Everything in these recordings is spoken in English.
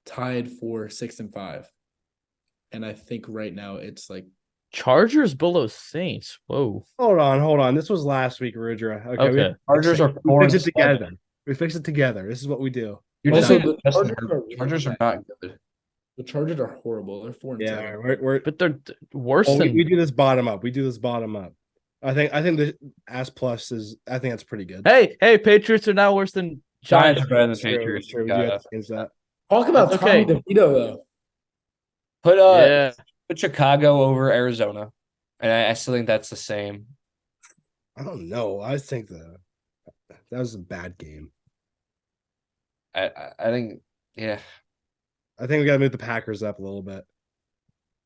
tied for 6 and 5. And I think right now it's like Chargers below Saints. Whoa. Hold on. This was last week, Rudra. Okay, Okay. Chargers are we 4 fix and it together. 7. We fix it together. This is what we do. You're just also saying the Justin Chargers Herbert. are really Chargers are bad. not good. The Chargers are horrible. They're 4 and Yeah, 7. we're But they're worse we than do this bottom up. I think the S plus is. I think that's pretty good. Hey, Patriots are now worse than Giants Giants. are better than It's true, Patriots. it's true. We do Gotta have to change that. Talk about It's Tommy okay. DeVito though. Put Yeah. put Chicago over Arizona, and I still think that's the same. I don't know. I think that was a bad game. I think yeah. I think we got to move the Packers up a little bit.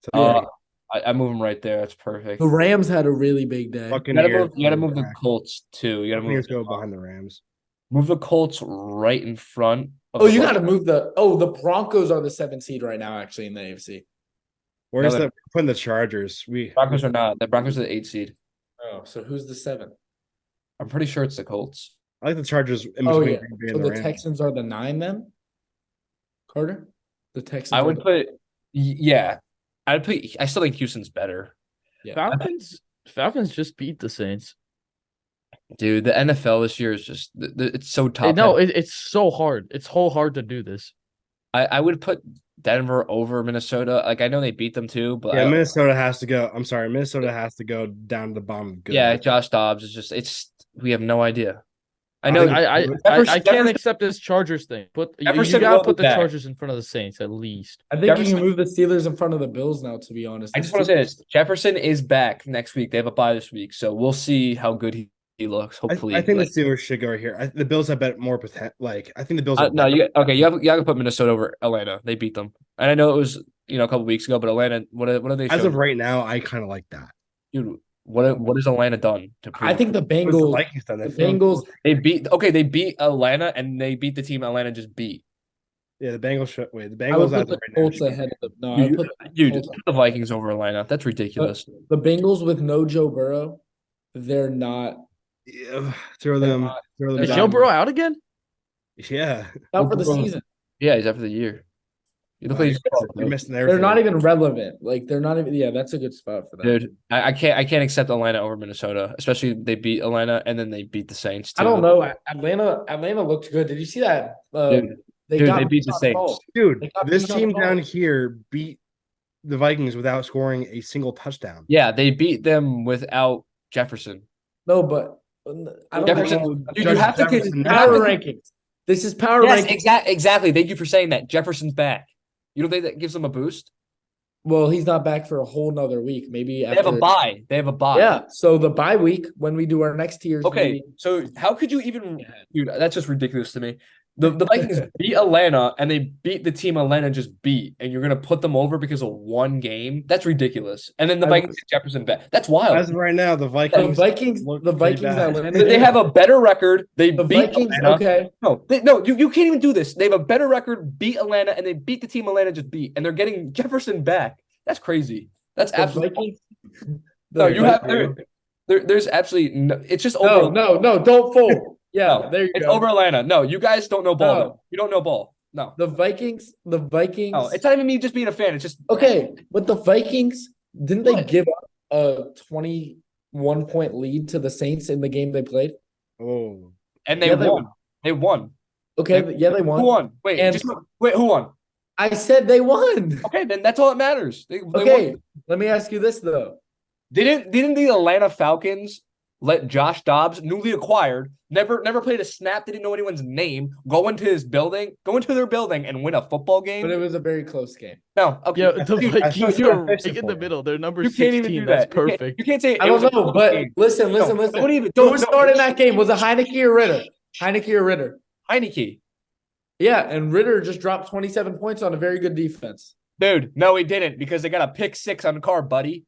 So, Uh, I move them right there. That's perfect. The Rams had a really big day. You gotta move the Colts too. You gotta move. Go behind the Rams. Move the Colts right in front. Oh, you got to move the Broncos are the 7th seed right now, actually, in the AFC. Where's No, the putting the Chargers? Broncos are not. The Broncos are the 8 seed. Oh, so who's the 7th? I'm pretty sure it's the Colts. I like the Chargers in Oh, between yeah. Green Bay So and the Rams. Texans are the 9 then? Carter? The Texans I are would the- put yeah. I'd put. I still think Houston's better, yeah. Falcons just beat the Saints. dude. The NFL this year is just it's so top. No, it's so hard. It's so hard to do this. I would put Denver over Minnesota. Like I know they beat them too, but Yeah, Minnesota has to go. I'm sorry, Minnesota has to go down to the bottom. Good. yeah, Josh Dobbs is just we have no idea. I know. I can't accept this Chargers thing. But you Jefferson gotta will put be the back. Chargers in front of the Saints at least. I think you Jefferson- can move the Steelers in front of the Bills now, to be honest. I just want to say this: Jefferson is back next week. They have a bye this week, so we'll see how good he looks. Hopefully, I think the Steelers should go here. The Bills have bet more potential. Like I think the Bills. no, you have to put Minnesota over Atlanta. They beat them, and I know it was a couple weeks ago, but Atlanta. What are they? As showing? of right now, I kind of like that. Dude, what has Atlanta done to prove? I think the What's the Bengals. Vikings done? The Bengals. they beat Atlanta and they beat the team Atlanta just beat. Yeah, the Bengals should wait. The I would Bengals put as the of right now. Colts should- ahead of the. No, I would put Dude, Colts- put the Vikings over Atlanta. That's ridiculous. the Bengals with no Joe Burrow. They're not Yeah, throw them. Throw them Is down. Joe Burrow out again? Yeah, out for the Burrow- season. Yeah, he's after the year. You look like he's you're missing everything. They're not even relevant. Like they're not even. Yeah, that's a good spot for them. dude. I can't accept Atlanta over Minnesota, especially they beat Atlanta and then they beat the Saints. Too. I don't know. Atlanta looked good. Did you see that? Dude, they beat the Saints. Ball. Dude, They got this beat on team the down ball. here beat the Vikings without scoring a single touchdown. Yeah, they beat them without Jefferson. No, but I don't Jefferson- know. Dude, you have to get Power rankings. This is power Yes, rankings. exactly. Thank you for saying that. Jefferson's back. You don't think that gives them a boost? Well, he's not back for a whole nother week. Maybe They after have a bye. They have a bye. Yeah. So the bye week when we do our next tiers. Okay, maybe- so how could you even, dude? That's just ridiculous to me. The Vikings beat Atlanta and they beat the team Atlanta just beat, and you're gonna put them over because of one game? That's ridiculous. And then the Vikings get Jefferson back. That's wild. As of right now, the The Vikings. Vikings. look The pretty Vikings. bad. Atlanta. They have a better record. They the beat Vikings. Atlanta. Okay. No, you can't even do this. They have a better record, beat Atlanta, and they beat the team Atlanta just beat, and they're getting Jefferson back. That's crazy. That's The absolutely Vikings. no. the You have Vikings- there's absolutely no. It's just No, over. no, don't fold. Yeah, No, there you it's go. over Atlanta. No, you guys don't know ball. No. though. You don't know ball. No, The Vikings. The Vikings. no. It's not even me just being a fan. It's just Okay, but the Vikings didn't they What? give up a 21-point lead to the Saints in the game they played? Oh, and they Yeah, they won. They won. Okay, yeah, they Who won. won? Wait, And- wait. Who won? I said they won. Okay, then that's all that matters. They Okay, won. let me ask you this though. Didn't the Atlanta Falcons let Josh Dobbs, newly acquired, never played a snap, didn't know anyone's name, go into their building and win a football game? But it was a very close game. No, okay. Yeah, the Dude, Vikings I are fixed it right in for the you. middle. They're number You can't even 16. do That's that. You can't- perfect. You can't say I it was don't a know, close but game. listen. Don't even Who started in that game? Was it Heineke or Ritter? Heineke or Ritter? Heineke. Yeah, and Ritter just dropped 27 points on a very good defense. Dude, no, he didn't because they got a pick six on the car, buddy.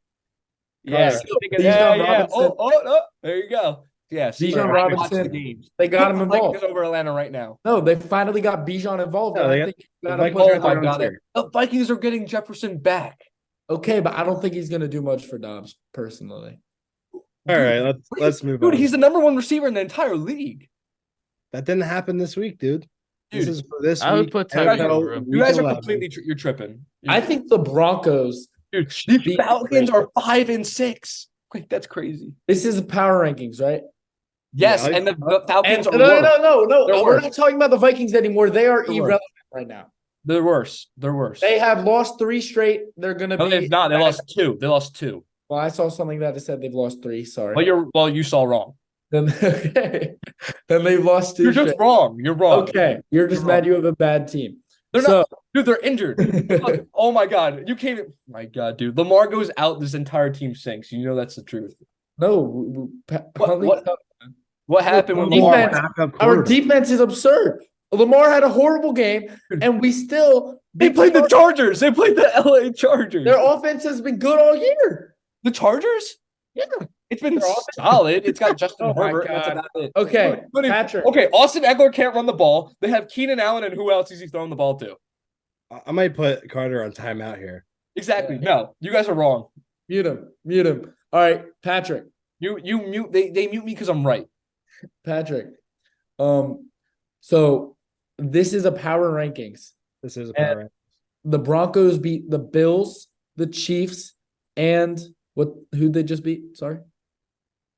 Yeah, Carter. yeah. Bijan Robinson. Oh, there you go. Yeah, see, Bijan I watched Robinson. the games. They got him Put the Vikings involved. over Atlanta right now. No, they finally got Bijan involved. No, and they I got- think you the gotta Vikings put are him Oh my on God, there. the Vikings are getting Jefferson back. Okay, but I don't think he's gonna do much for Dobbs personally. all right. Let's move Dude, on. he's the number one receiver in the entire league. That didn't happen this week, dude. This Dude, is for this I would week. put Tyree NFL over him. you guys week are 11. completely you're tripping. I think the Broncos. Dude, should the be Falcons great. are 5-6. Like that's crazy. This is power rankings, right? Yes, Yeah, and the Falcons And are no, worse. no. They're We're worse. not talking about the Vikings anymore. They are They're worse. irrelevant right now. They're worse. They're worse. They have lost 3 straight. They're gonna No, be. they've not. They lost 2. They lost 2. Well, I saw something that said they've lost 3. Sorry. Well, you saw wrong. Then okay. Then they've lost 2 You're straight. just wrong. You're wrong. Okay, you're just You're mad wrong. you have a bad team. They're So, not. Dude, they're injured. Look, oh my god, you can't. My god, dude, Lamar goes out. This entire team sinks. You know that's the truth. no, What happened when Defense- Lamar? Backup our quarterback. defense is absurd. Lamar had a horrible game, and we still They played the Chargers. They played the LA Chargers. Their offense has been good all year. The Chargers? Yeah. It's been Their offense- solid. It's got Justin Oh my Herbert. That's God. about it. Okay, But if- Patrick. Okay, Austin Eckler can't run the ball. They have Keenan Allen, and who else is he throwing the ball to? I might put Carter on timeout here. Exactly. No, you guys are wrong. Mute him. All right, Patrick. You mute. They mute me because I'm right. Patrick. So this is a power rankings. This is a power rank. The Broncos beat the Bills, the Chiefs, and who they just beat? Sorry.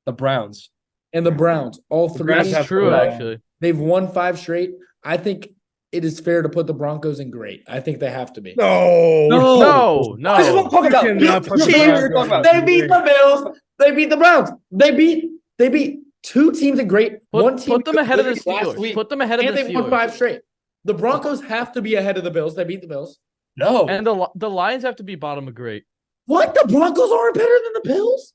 The Browns. And the Browns. All The 3. Browns That's have true, quarterback. actually. They've won 5 straight. I think it is fair to put the Broncos in great. I think they have to be. No. No, This is what I'm no. talking about. You cannot put the This is what you're Broncos talking about. They beat the Bills. They beat the Browns. They beat 2 teams in great. One team Put them ahead of the last Steelers. week, Put them ahead of and the they won Steelers. 5 straight. The Broncos have to be ahead of the Bills. They beat the Bills. No. And the Lions have to be bottom of great. What? The Broncos aren't better than the Bills?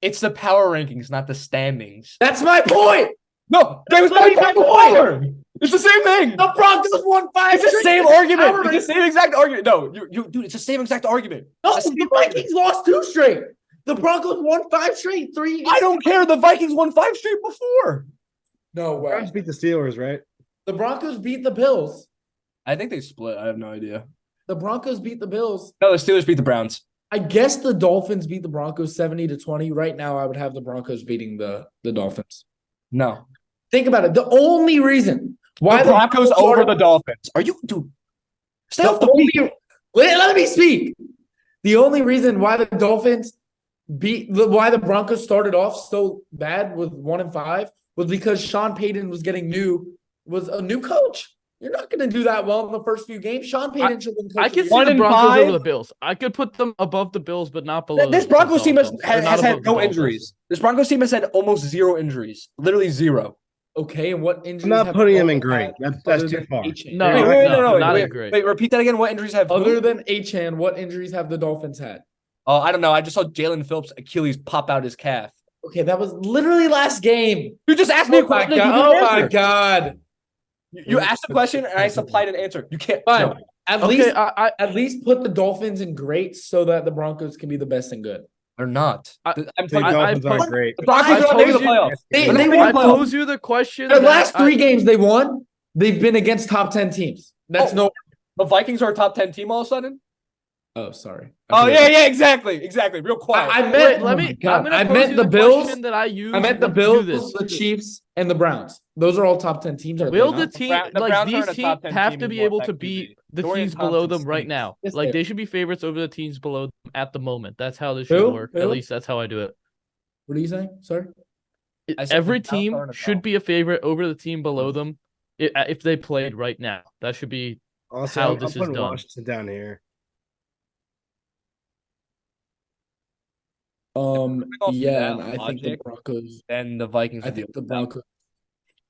It's the power rankings, not the standings. That's my point. No, that was Let me my make a point. It's the same thing. The Broncos won 5 It's the straight. same argument. Power It's the same exact argument. No, dude, it's the same exact argument. No, It's the the same Vikings lost 2 straight. The Broncos won 5 straight. 3. I don't care. The Vikings won 5 straight before. No way. Browns beat the Steelers, right? The Broncos beat the Bills. I think they split. I have no idea. The Broncos beat the Bills. No, the Steelers beat the Browns. I guess the Dolphins beat the Broncos 70-20. Right now, I would have the Broncos beating the Dolphins. No. Think about it. The only reason why the Broncos over are- the Dolphins. Are you, dude? Stay the off the only, let me speak. The only reason why the Dolphins why the Broncos started off so bad with 1-5 was because Sean Payton was a new coach. You're not going to do that well in the first few games. Sean Payton should have been I coaching. could see One the and Broncos 5. over the Bills. I could put them above the Bills, but not below. This the Broncos team Dolphins. Or has not had above the no Dolphins. injuries. This Broncos team has had almost 0 injuries. Literally 0. Okay, and what injuries? I'm not have putting him the in Dolphins great. had That's other too than far. Achane? No, not in great. Wait, repeat that again. What injuries have Other than Achane, what injuries have the Dolphins had? Oh, I don't know. I just saw Jalen Phillips' Achilles pop out his calf. Okay, that was literally last game. You just asked me a Oh my question. god! You Oh didn't my answer. god! You asked a question and I supplied an answer. You can't. Fine. No. At Okay, least, I at least put the Dolphins in great so that the Broncos can be the best and good. They're not. I- I'm The telling you, Dolphins I- aren't great. the Broncos I are not making the told you- playoffs. They They're not making won I the playoffs. posed you the question. The that last 3 I- games they won, they've been against top 10 teams. That's Oh. no. The Vikings are a top 10 team all of a sudden? Oh, sorry. Oh, yeah, exactly. Real quiet. I meant. Wait, let oh me. my God. I'm gonna I pose meant you the Bills. question that I use. I meant the when we Bills, do this. the Chiefs, and the Browns. Those are all top 10 teams. Are they Will the not? team the like Browns these aren't a top teams 10 have team to be anymore, able to effectively. beat the Dorian teams below Thompson them right stinks. now? Yes, Like they- they should be favorites over the teams below them at the moment. That's how this should Who? work. Who? At least that's how I do it. What are you saying? Sorry. I said Every the Browns team aren't a should top. be a favorite over the team below them if they played right now. That should be Also, how I'm this is putting done. Washington down here. off Yeah, that and I think the logic, Broncos. Then the Vikings. I would be think the up. Broncos.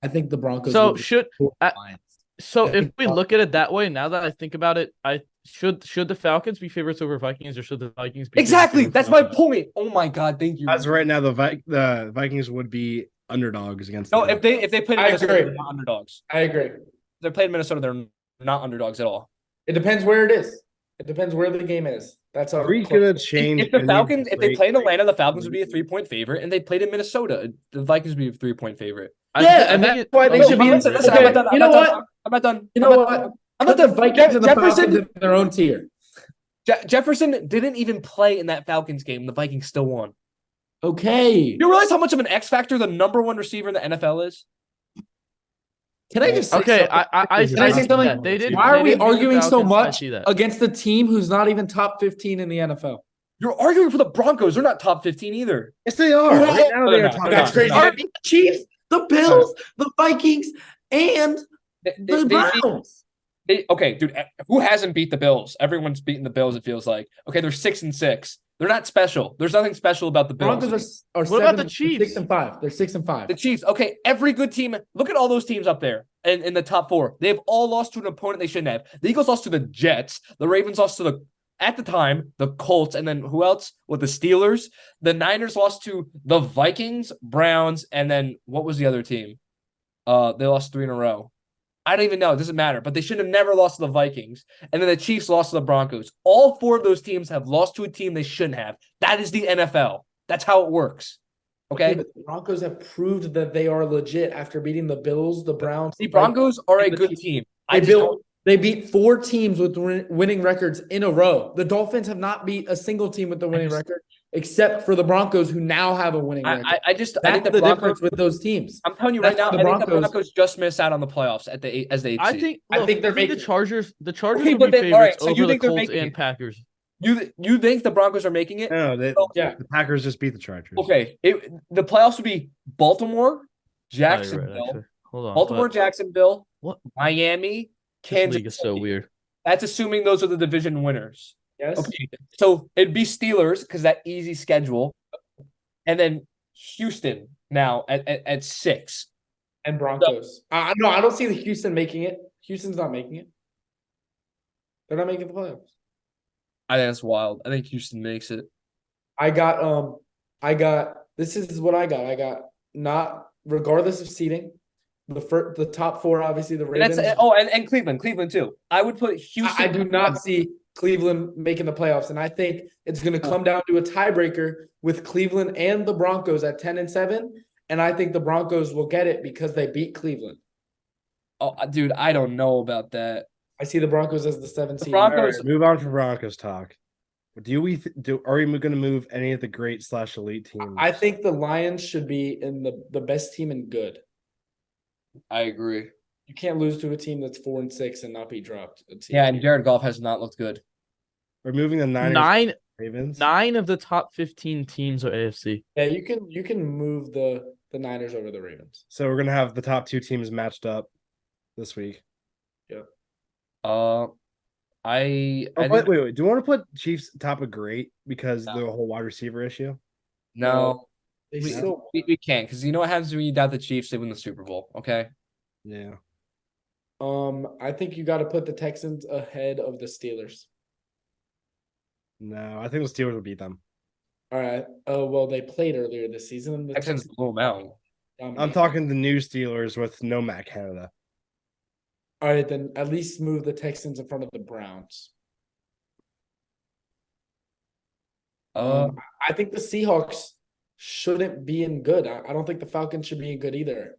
I think the Broncos. so will be should four I- Lions. so I if think we look at it that way. Now that I think about it, I should the Falcons be favorites over Vikings or should the Vikings be favorites Exactly. over That's my Falcons? point. Oh my god, thank you. As of right now, the Vikings would be underdogs against. No, the if they played I Minnesota, agree. they're not underdogs. I agree. If they played Minnesota, they're not underdogs at all. It depends where it is. It depends where the game is. That's how. Are we gonna change? If the any Falcons, if they play- play in Atlanta, the Falcons would be a 3-point favorite, and they played in Minnesota, the Vikings would be a 3-point favorite. I Yeah, think- I and think that's it- why they oh, should but be- listen, Listen, Okay, I'm not done. you know what? I'm not done. You know what? I'm Put not the done. Vikings and the Falcons Jefferson, in their own tier. Jefferson didn't even play in that Falcons game. The Vikings still won. Okay. You realize how much of an X factor the number 1 receiver in the NFL is? Can I just say Okay, something? I Can I see say something? that. They did. Why they are we did beat the arguing so Falcons. I much see that. against a team who's not even top 15 in the NFL? You're arguing for the Broncos. They're not top 15 either. Yes, they are. No, Right now, no, they they're are not. top They're That's not. crazy. five. They beat the Chiefs, the Bills, the Vikings, and They- the they beat- Browns. Okay, dude, who hasn't beat the Bills? Everyone's beaten the Bills, it feels like. Okay, they're 6-6. They're not special. There's nothing special about the Bills. Broncos are What about the 6 Chiefs? and 5. They're 6 and 5. The Chiefs, okay, every good team. Look at all those teams up there in the top 4. They've all lost to an opponent they shouldn't have. The Eagles lost to the Jets. The Ravens lost to at the time, the Colts. And then who else? With the Steelers. The Niners lost to the Vikings, Browns, and then what was the other team? They lost 3 in a row. I don't even know. It doesn't matter. But they should have never lost to the Vikings. And then the Chiefs lost to the Broncos. All 4 of those teams have lost to a team they shouldn't have. That is the NFL. That's how it works. Okay? But the Broncos have proved that they are legit after beating the Bills, the Browns. The Broncos are a and the good Chiefs. team. They beat 4 teams with winning records in a row. The Dolphins have not beat a single team with the winning record, except for the Broncos, who now have a winning record. I That's think the difference with those teams. I'm telling you right That's now, why the I think the Broncos- Broncos just missed out on the playoffs at the as the 8th I seed. think. I Look, think they're the making- Chargers. The Chargers Okay, will but be then- all right, favorites so you over the think they're Colts making and it. Packers. You think the Broncos are making it? No, Yeah. the Packers just beat the Chargers. Okay, the playoffs would be Baltimore, Oh, Jacksonville, you're right, actually. Hold on. Baltimore, but Jacksonville, What? Miami, This Kansas league is so City. weird. That's assuming those are the division winners. Yes. Okay, so it'd be Steelers because that easy schedule, and then Houston now at 6. And Broncos. No, I don't see the Houston making it. Houston's not making it. They're not making the playoffs. I think that's wild. I think Houston makes it. I got this is what I got. I got not regardless of seeding, the top 4, obviously the And Ravens. and Cleveland too. I would put Houston. I do not see Cleveland making the playoffs, and I think it's going to come down to a tiebreaker with Cleveland and the Broncos at 10 and 7, and I think the Broncos will get it because they beat Cleveland. Oh, dude, I don't know about that. I see the Broncos as the 7 seed. All Broncos- right, move on from Broncos talk. Are we going to move any of the great / elite teams? I think the Lions should be in the best team in good. I agree. You can't lose to a team that's 4 and 6 and not be dropped. Yeah, and Jared Goff has not looked good. We're moving the Niners. Ravens. 9 of the top 15 teams are AFC. Yeah, you can move the Niners over the Ravens. So we're gonna have the top 2 teams matched up this week. I Wait. think, Do you want to put Chiefs top of great because No. the whole wide receiver issue? no, They we, still we can't because you know what happens when you doubt the Chiefs? They win the Super Bowl. Okay. Yeah. I think you got to put the Texans ahead of the Steelers. No, I think the Steelers will beat them. All right. Oh, well, they played earlier this season. And the Texans blew them out. I'm dominated. talking the new Steelers with no Matt Canada. All right, then at least move the Texans in front of the Browns. I think the Seahawks shouldn't be in good. I don't think the Falcons should be in good either.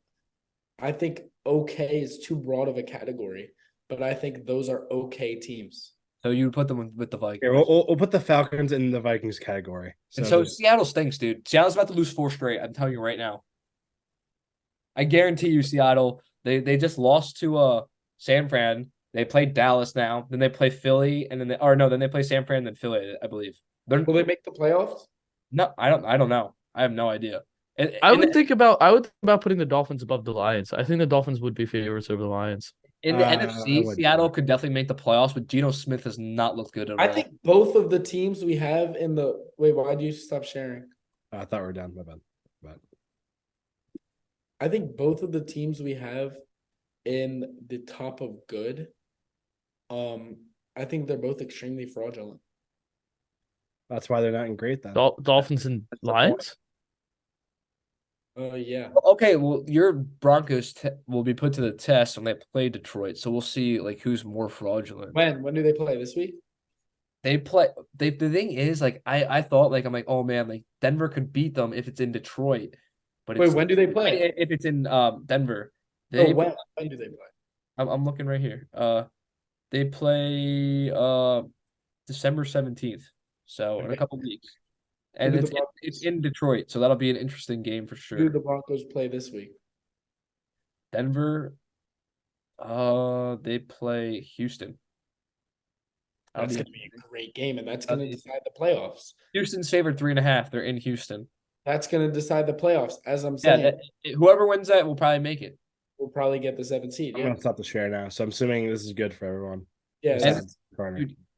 I think okay is too broad of a category, but I think those are okay teams. So you would put them with the Vikings. Okay, we'll put the Falcons in the Vikings category. And so Seattle stinks, dude. Seattle's about to lose 4 straight. I'm telling you right now. I guarantee you, Seattle. They just lost to San Fran. They played Dallas now. Then they play Philly, and then they play San Fran, then Philly. I believe. Will they make the playoffs? No, I don't know. I have no idea. I would think about putting the Dolphins above the Lions. I think the Dolphins would be favorites over the Lions. In the I NFC, would- Seattle could definitely make the playoffs, but Geno Smith has not looked good at all. I think both of the teams we have in the wait. Why do you stop sharing? I thought we were done. My bad. I think both of the teams we have in the top of good. I think they're both extremely fraudulent. That's why they're not in great then. Dolphins and That's the Lions. Yeah. Okay, well, your Broncos will be put to the test when they play Detroit, so we'll see like who's more fraudulent. When do they play this week? They play. The thing is, like I thought, like I'm like, oh man, like Denver could beat them if it's in Detroit, but Wait, it's, when do they play? if it's in Denver, Oh, they. when do they play? I'm looking right here. They play December 17th, so in a Okay. couple weeks, and do the it's Broncos- in Detroit, so that'll be an interesting game for Who sure. do the Broncos play this week? Denver, They play Houston. I don't That's even- going to be a great game, and that's Uh, going to decide the playoffs. Houston's favored 3.5. They're in Houston. That's going to decide the playoffs. As I'm Yeah, saying, whoever wins that will probably make it. we'll probably get the 7th seed. I'm Yeah. gonna stop the share now. So I'm assuming this is good for everyone. Yeah. Besides that's- Carter. Dude,